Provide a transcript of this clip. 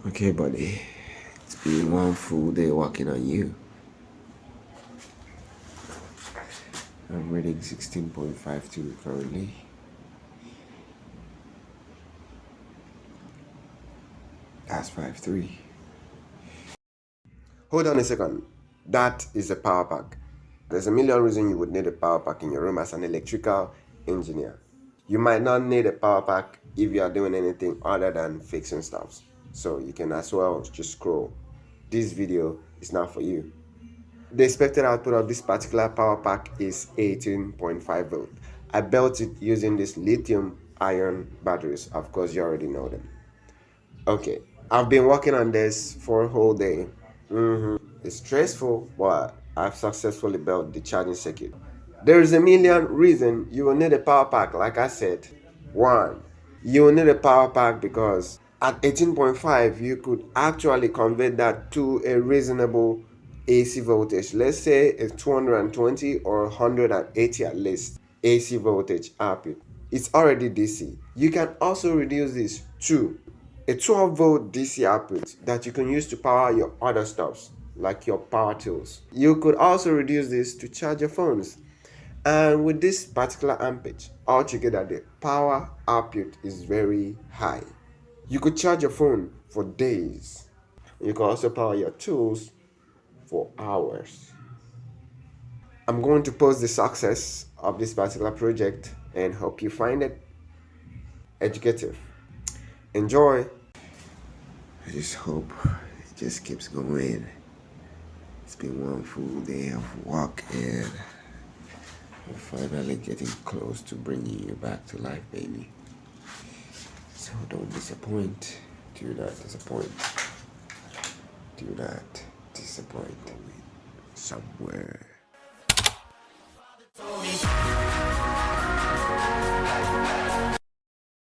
Okay, buddy. It's been one full day working on you. I'm reading 16.52 currently. That's 5.3. Hold on a second. That is a power pack. There's a million reasons you would need a power pack in your room as an electrical engineer. You might not need a power pack if you are doing anything other than fixing stuff. So you can as well just scroll. This video is not for you. The expected output of this particular power pack is 18.5 volt. I built it using these lithium ion batteries. Of course, you already know them. Okay, I've been working on this for a whole day. It's stressful, but I've successfully built the charging circuit. There is a million reasons you will need a power pack, like I said. One, you will need a power pack because at 18.5, you could actually convert that to a reasonable AC voltage. Let's say it's 220 or 180 at least AC voltage output. It's already DC. You can also reduce this to a 12 volt DC output that you can use to power your other stuffs like your power tools. You could also reduce this to charge your phones. And with this particular ampage, altogether the power output is very high. You could charge your phone for days. You can also power your tools for hours. I'm going to post the success of this particular project and hope you find it educative. Enjoy. I just hope it just keeps going. It's been one full day of work and we're finally getting close to bringing you back to life, baby. So don't disappoint. Do not disappoint. Do not disappoint somewhere.